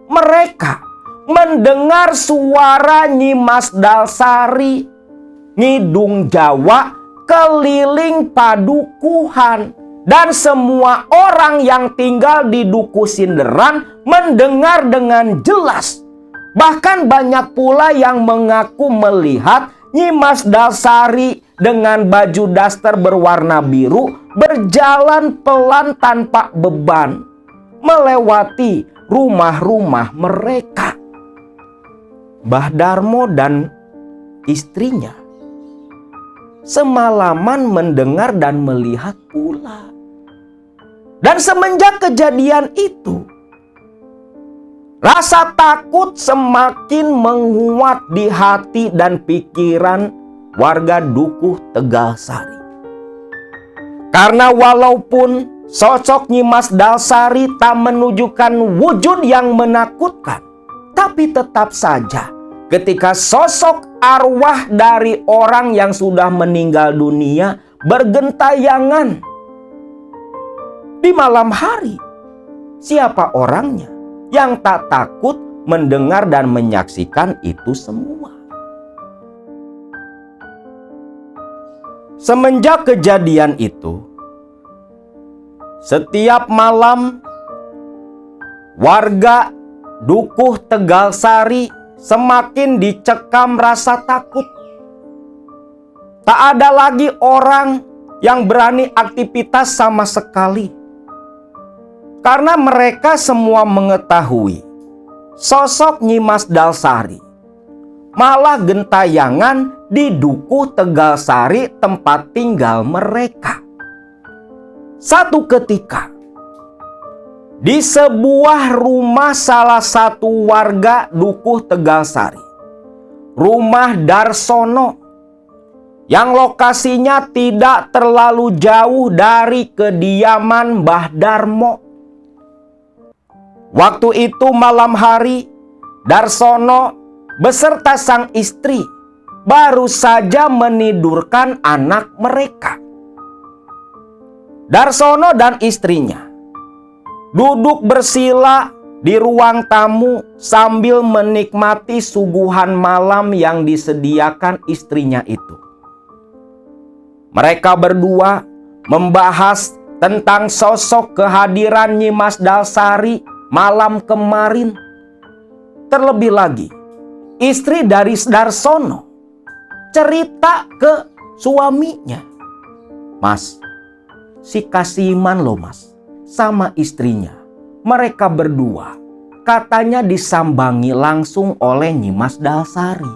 mereka mendengar suara Nyi Mas Dalsari ngidung Jawa keliling Padukuhan, dan semua orang yang tinggal di Dukuh Sinderan mendengar dengan jelas. Bahkan banyak pula yang mengaku melihat Nyi Mas Dalsari dengan baju daster berwarna biru berjalan pelan tanpa beban melewati rumah-rumah mereka. Mbah Darmo dan istrinya semalaman mendengar dan melihat pula. Dan semenjak kejadian itu, rasa takut semakin menguat di hati dan pikiran warga Dukuh Tegalsari. Karena walaupun sosok Nyi Mas Dalsari tak menunjukkan wujud yang menakutkan, tapi tetap saja ketika sosok arwah dari orang yang sudah meninggal dunia bergentayangan di malam hari, siapa orangnya yang tak takut mendengar dan menyaksikan itu semua? Semenjak kejadian itu, setiap malam warga Dukuh Tegalsari semakin dicekam rasa takut. Tak ada lagi orang yang berani aktivitas sama sekali. Karena mereka semua mengetahui sosok Nyi Mas Dalsari malah gentayangan di Dukuh Tegalsari, tempat tinggal mereka. Satu ketika, di sebuah rumah salah satu warga Dukuh Tegalsari, rumah Darsono, yang lokasinya tidak terlalu jauh dari kediaman Mbah Darmo. Waktu itu malam hari, Darsono beserta sang istri baru saja menidurkan anak mereka. Darsono dan istrinya duduk bersila di ruang tamu sambil menikmati suguhan malam yang disediakan istrinya itu. Mereka berdua membahas tentang sosok kehadiran Nyi Mas Dalsari malam kemarin. Terlebih lagi, istri dari Darsono cerita ke suaminya, "Mas, si Kasiman loh Mas, sama istrinya, mereka berdua katanya disambangi langsung oleh Nyi Mas Dalsari.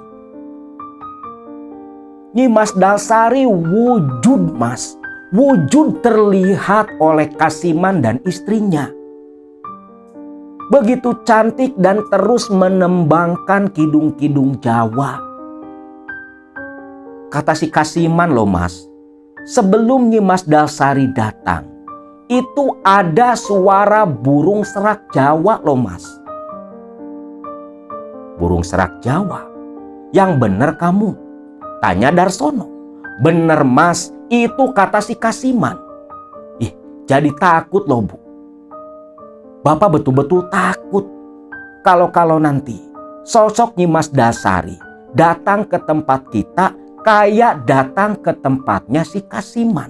Nyi Mas Dalsari wujud Mas, wujud terlihat oleh Kasiman dan istrinya. Begitu cantik dan terus menembangkan kidung-kidung Jawa. Kata si Kasiman loh Mas, sebelum Nyi Mas Dalsari datang, itu ada suara burung serak Jawa loh Mas." "Burung serak Jawa? Yang bener kamu?" tanya Darsono. "Bener Mas, itu kata si Kasiman." "Ih, jadi takut loh Bu. Bapak betul-betul takut kalau nanti sosok Nyi Mas Dalsari datang ke tempat kita kayak datang ke tempatnya si Kasiman.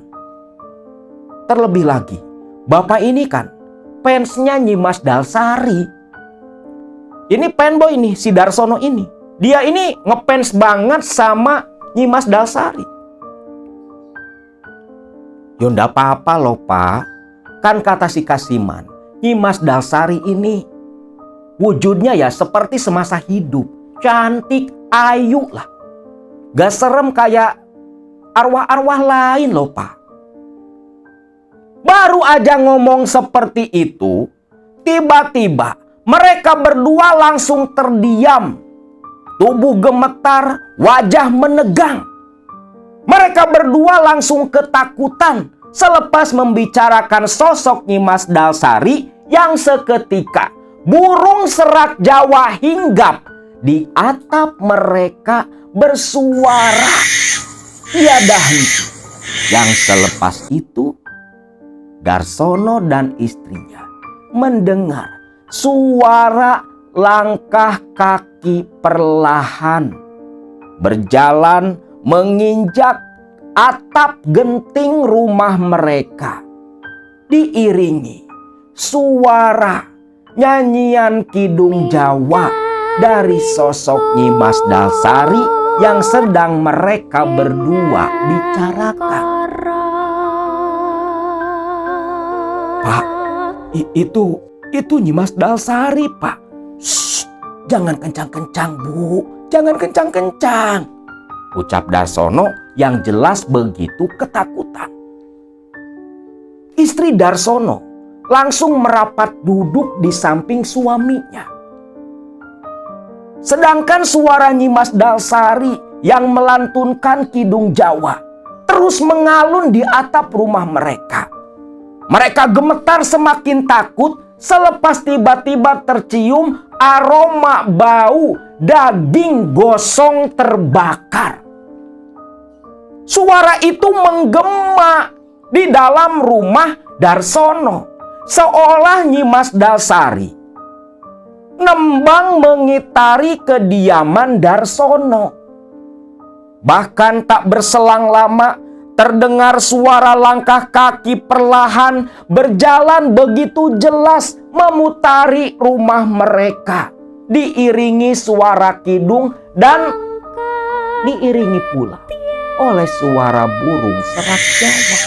Terlebih lagi, Bapak ini kan fansnya Nyi Mas Dalsari. Ini fanboy nih, si Darsono ini. Dia ini ngefans banget sama Nyi Mas Dalsari." "Ya ndak apa-apa loh Pak. Kan kata si Kasiman, Nyi Mas Dalsari ini wujudnya ya seperti semasa hidup. Cantik, ayu lah. Gak serem kayak arwah-arwah lain loh Pak." Baru aja ngomong seperti itu, tiba-tiba mereka berdua langsung terdiam. Tubuh gemetar, wajah menegang. Mereka berdua langsung ketakutan selepas membicarakan sosok Nyi Mas Dalsari yang seketika burung serak Jawa hinggap di atap mereka bersuara tiada henti. Yang selepas itu, Darsono dan istrinya mendengar suara langkah kaki perlahan berjalan menginjak atap genting rumah mereka, diiringi suara nyanyian kidung Jawa dari sosok Nyi Mas Dalsari yang sedang mereka berdua bicarakan. "Pak, itu Nyi Mas Dalsari Pak. Shh, jangan kencang-kencang Bu, jangan kencang-kencang, ucap Darsono yang jelas begitu ketakutan. Istri Darsono langsung merapat duduk di samping suaminya. Sedangkan suara Nyimas Dalsari yang melantunkan Kidung Jawa terus mengalun di atap rumah mereka. Mereka gemetar semakin takut selepas tiba-tiba tercium aroma bau daging gosong terbakar. Suara itu menggema di dalam rumah Darsono, seolah Nyimas Dalsari nembang mengitari kediaman Darsono. Bahkan tak berselang lama, terdengar suara langkah kaki perlahan berjalan begitu jelas memutari rumah mereka, diiringi suara kidung dan diiringi pula oleh suara burung serak Jawa.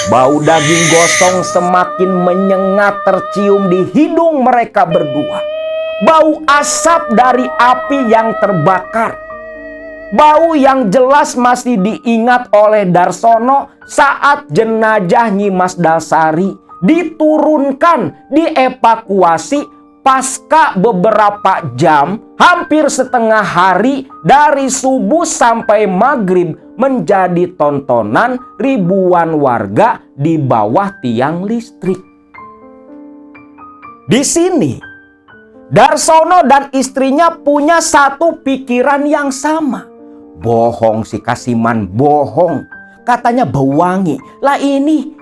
Bau daging gosong semakin menyengat tercium di hidung mereka berdua. Bau asap dari api yang terbakar. Bau yang jelas masih diingat oleh Darsono saat jenazah Nyimas Dalsari diturunkan, dievakuasi pasca beberapa jam, hampir setengah hari dari subuh sampai maghrib, menjadi tontonan ribuan warga di bawah tiang listrik. Di sini, Darsono dan istrinya punya satu pikiran yang sama. Bohong si Kasiman, bohong. Katanya bau wangi. Lah ini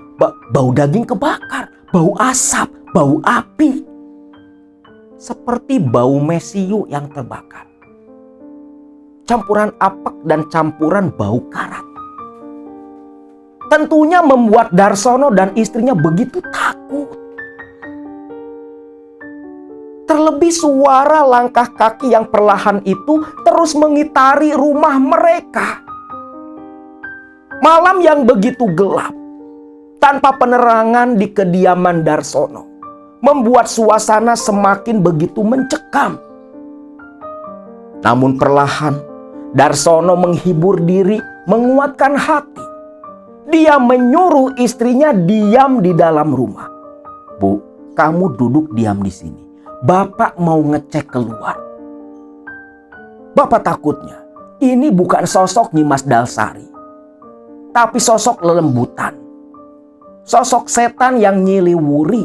bau daging kebakar, bau asap, bau api. Seperti bau mesiu yang terbakar. Campuran apek dan campuran bau karat. Tentunya membuat Darsono dan istrinya begitu takut. Terlebih suara langkah kaki yang perlahan itu terus mengitari rumah mereka. Malam yang begitu gelap, tanpa penerangan di kediaman Darsono, membuat suasana semakin begitu mencekam. Namun perlahan, Darsono menghibur diri, menguatkan hati. Dia menyuruh istrinya diam di dalam rumah. Bu, kamu duduk diam di sini. Bapak mau ngecek keluar. Bapak takutnya ini bukan sosok Nyimas Dalsari, tapi sosok lelembutan. Sosok setan yang nyiliwuri,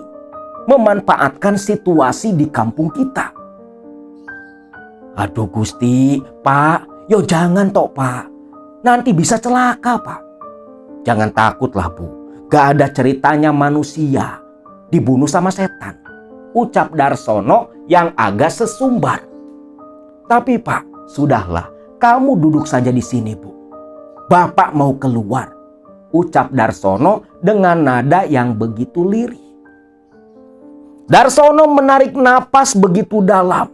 memanfaatkan situasi di kampung kita. Aduh Gusti, Pak, yo jangan toh Pak. Nanti bisa celaka Pak. Jangan takutlah Bu, gak ada ceritanya manusia dibunuh sama setan, ucap Darsono yang agak sesumbar. Tapi Pak, sudahlah, kamu duduk saja di sini Bu. Bapak mau keluar, ucap Darsono dengan nada yang begitu lirih. Darsono menarik napas begitu dalam,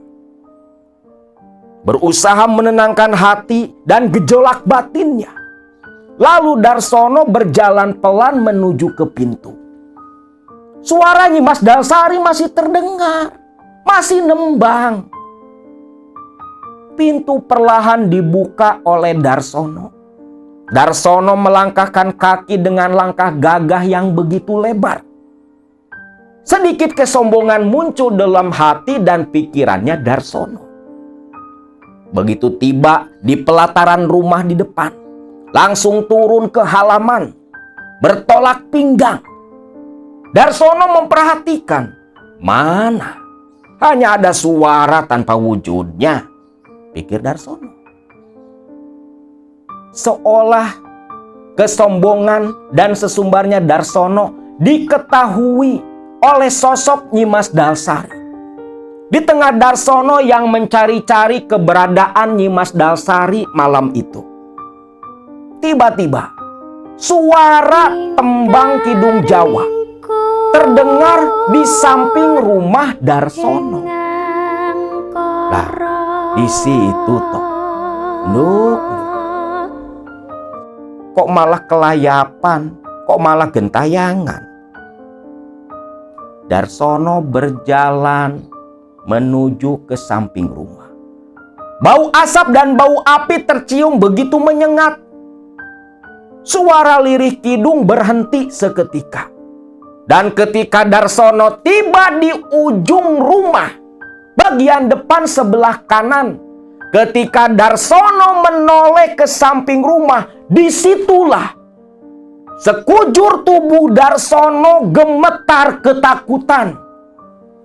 berusaha menenangkan hati dan gejolak batinnya. Lalu Darsono berjalan pelan menuju ke pintu. Suara Nyimas Dalsari masih terdengar, masih nembang. Pintu perlahan dibuka oleh Darsono. Darsono melangkahkan kaki dengan langkah gagah yang begitu lebar. Sedikit kesombongan muncul dalam hati dan pikirannya Darsono. Begitu tiba di pelataran rumah di depan, langsung turun ke halaman, bertolak pinggang. Darsono memperhatikan, mana hanya ada suara tanpa wujudnya, pikir Darsono. Seolah kesombongan dan sesumbarnya Darsono diketahui oleh sosok Nyimas Dalsari. Di tengah Darsono yang mencari-cari keberadaan Nyimas Dalsari malam itu, tiba-tiba suara tembang Kidung Jawa terdengar di samping rumah Darsono. Lah, di situ toh. Nuk. Kok malah kelayapan? Kok malah gentayangan? Darsono berjalan menuju ke samping rumah. Bau asap dan bau api tercium begitu menyengat. Suara lirih kidung berhenti seketika. Dan ketika Darsono tiba di ujung rumah, bagian depan sebelah kanan, ketika Darsono menoleh ke samping rumah, disitulah sekujur tubuh Darsono gemetar ketakutan.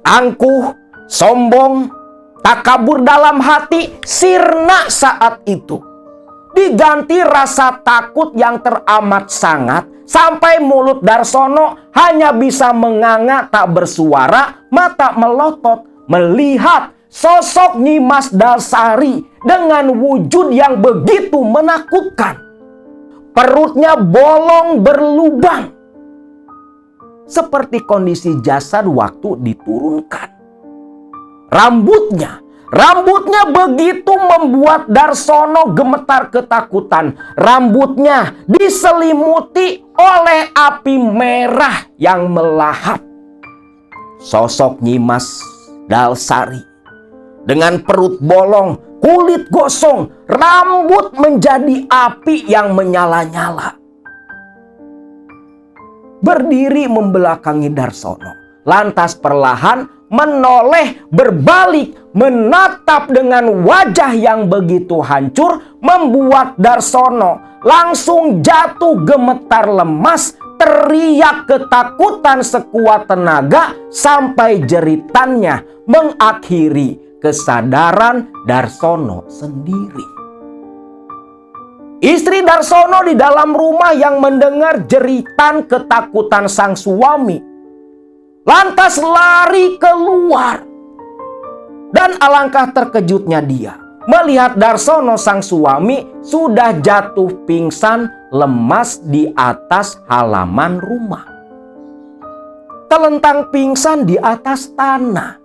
Angkuh, sombong, takabur dalam hati sirna saat itu. Diganti rasa takut yang teramat sangat, sampai mulut Darsono hanya bisa menganga tak bersuara, mata melotot melihat sosok Nyi Mas Dalsari dengan wujud yang begitu menakutkan. Perutnya bolong berlubang, seperti kondisi jasad waktu diturunkan. Rambutnya begitu membuat Darsono gemetar ketakutan. Rambutnya diselimuti oleh api merah yang melahap. Sosok Nyi Mas Dalsari dengan perut bolong, kulit gosong, rambut menjadi api yang menyala-nyala, berdiri membelakangi Darsono. Lantas perlahan menoleh, berbalik, menatap dengan wajah yang begitu hancur, membuat Darsono langsung jatuh gemetar lemas, teriak ketakutan sekuat tenaga, sampai jeritannya mengakhiri kesadaran Darsono sendiri. Istri Darsono di dalam rumah yang mendengar jeritan ketakutan sang suami, lantas lari keluar. Dan alangkah terkejutnya dia melihat Darsono sang suami sudah jatuh pingsan lemas di atas halaman rumah. Telentang pingsan di atas tanah.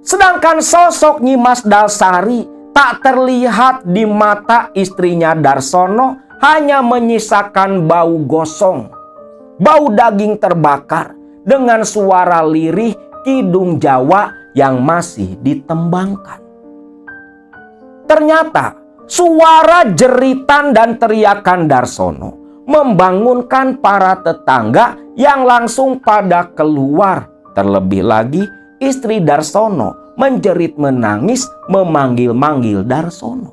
Sedangkan sosok Nyi Mas Dalsari tak terlihat di mata istrinya Darsono, hanya menyisakan bau gosong, bau daging terbakar, dengan suara lirih kidung Jawa yang masih ditembangkan. Ternyata suara jeritan dan teriakan Darsono membangunkan para tetangga yang langsung pada keluar. Terlebih lagi istri Darsono menjerit menangis memanggil-manggil Darsono.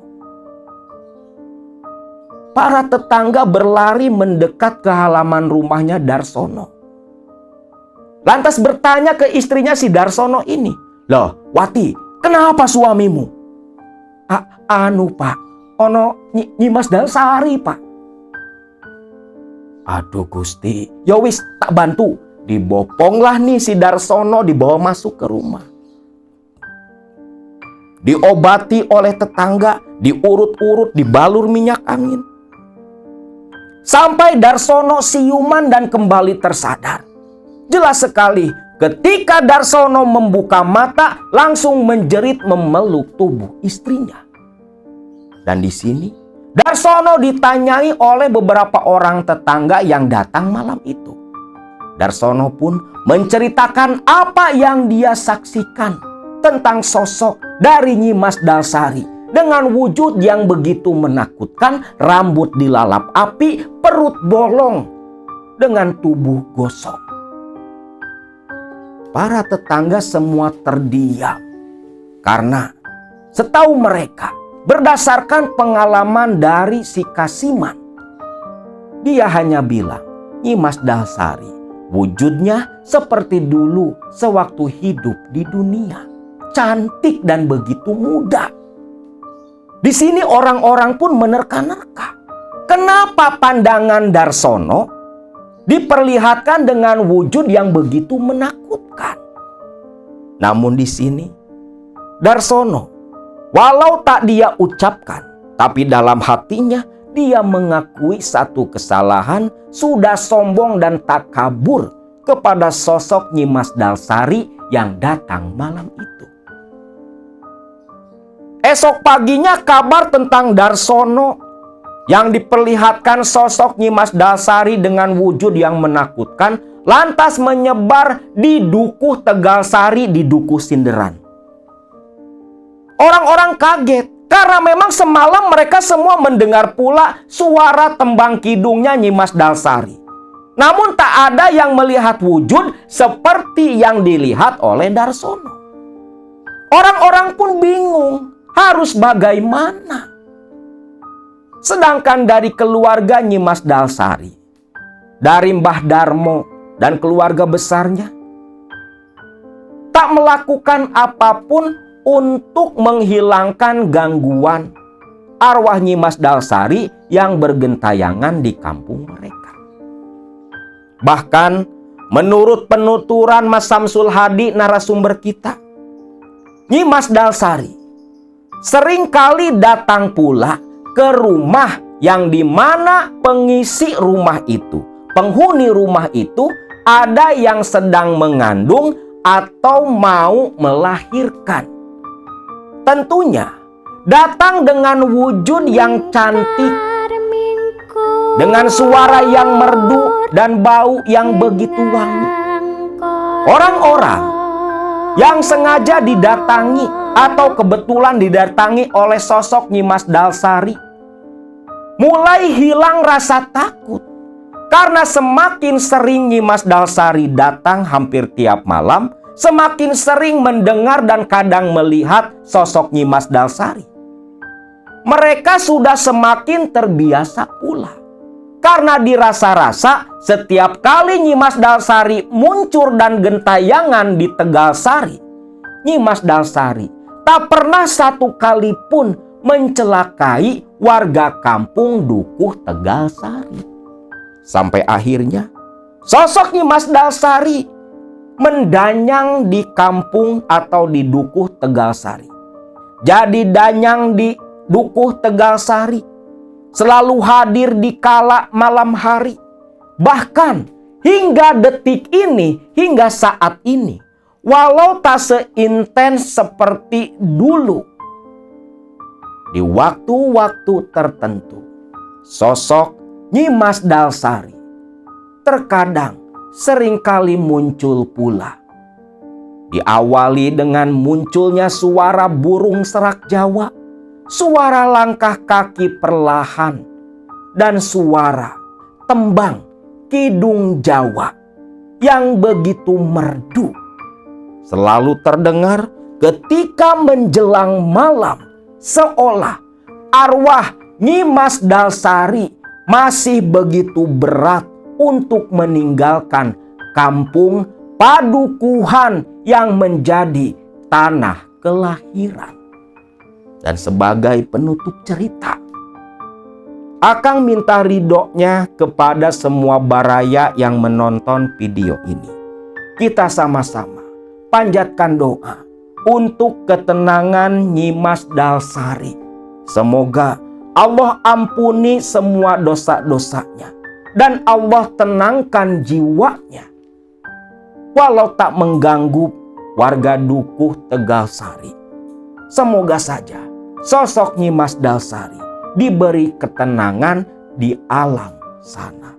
Para tetangga berlari mendekat ke halaman rumahnya Darsono. Lantas bertanya ke istrinya si Darsono ini, "Loh, Wati, kenapa suamimu?" "Anu pak, ono Nyi Mas Dalsari pak." "Aduh Gusti, ya wis tak bantu." Diboponglah nih si Darsono, dibawa masuk ke rumah. Diobati oleh tetangga, diurut-urut, dibalur minyak angin. Sampai Darsono siuman dan kembali tersadar. Jelas sekali ketika Darsono membuka mata, langsung menjerit memeluk tubuh istrinya. Dan di sini Darsono ditanyai oleh beberapa orang tetangga yang datang malam itu. Darsono pun menceritakan apa yang dia saksikan tentang sosok dari Nyi Mas Dalsari dengan wujud yang begitu menakutkan, rambut dilalap api, perut bolong, dengan tubuh gosong. Para tetangga semua terdiam karena setahu mereka, berdasarkan pengalaman dari si Kasiman, dia hanya bilang, Nyi Mas Dalsari wujudnya seperti dulu sewaktu hidup di dunia, cantik dan begitu muda. Di sini orang-orang pun menerka-nerka, kenapa pandangan Darsono diperlihatkan dengan wujud yang begitu menakutkan. Namun di sini Darsono, walau tak dia ucapkan, tapi dalam hatinya dia mengakui satu kesalahan, sudah sombong dan takabur kepada sosok Nyi Mas Dalsari yang datang malam itu. Esok paginya kabar tentang Darsono yang diperlihatkan sosok Nyi Mas Dalsari dengan wujud yang menakutkan lantas menyebar di Dukuh Tegalsari, di Dukuh Sinderan. Orang-orang kaget Karena memang semalam mereka semua mendengar pula suara tembang kidungnya Nyimas Dalsari. Namun tak ada yang melihat wujud seperti yang dilihat oleh Darsono. Orang-orang pun bingung harus bagaimana. Sedangkan dari keluarga Nyimas Dalsari, dari Mbah Darmo dan keluarga besarnya, tak melakukan apapun untuk menghilangkan gangguan arwah Nyimas Dalsari yang bergentayangan di kampung mereka. Bahkan menurut penuturan Mas Samsul Hadi, narasumber kita, Nyimas Dalsari seringkali datang pula ke rumah yang dimana pengisi rumah itu, penghuni rumah itu, ada yang sedang mengandung atau mau melahirkan. Tentunya datang dengan wujud yang cantik, dengan suara yang merdu dan bau yang begitu wangi. Orang-orang yang sengaja didatangi atau kebetulan didatangi oleh sosok Nyimas Dalsari mulai hilang rasa takut. Karena semakin sering Nyimas Dalsari datang hampir tiap malam, semakin sering mendengar dan kadang melihat sosok Nyimas Dalsari, mereka sudah semakin terbiasa pula. Karena dirasa-rasa setiap kali Nyimas Dalsari muncul dan gentayangan di Tegalsari, Nyimas Dalsari tak pernah satu kali pun mencelakai warga kampung Dukuh Tegalsari. Sampai akhirnya sosok Nyimas Dalsari mendanyang di kampung atau di Dukuh Tegalsari. Jadi danyang di Dukuh Tegalsari, selalu hadir di kala malam hari. Bahkan hingga detik ini, hingga saat ini, walau tak seintens seperti dulu, di waktu-waktu tertentu, sosok Nyimas Dalsari terkadang seringkali muncul pula. Diawali dengan munculnya suara burung serak Jawa, suara langkah kaki perlahan, dan suara tembang kidung Jawa yang begitu merdu. Selalu terdengar ketika menjelang malam, seolah arwah Nyimas Dalsari masih begitu berat untuk meninggalkan kampung padukuhan yang menjadi tanah kelahiran. Dan sebagai penutup cerita, Akang minta ridhonya kepada semua baraya yang menonton video ini. Kita sama-sama panjatkan doa untuk ketenangan Nyimas Dalsari. Semoga Allah ampuni semua dosa-dosanya dan Allah tenangkan jiwanya, walau tak mengganggu warga Dukuh Tegalsari. Semoga saja sosok Nyimas Dalsari diberi ketenangan di alam sana.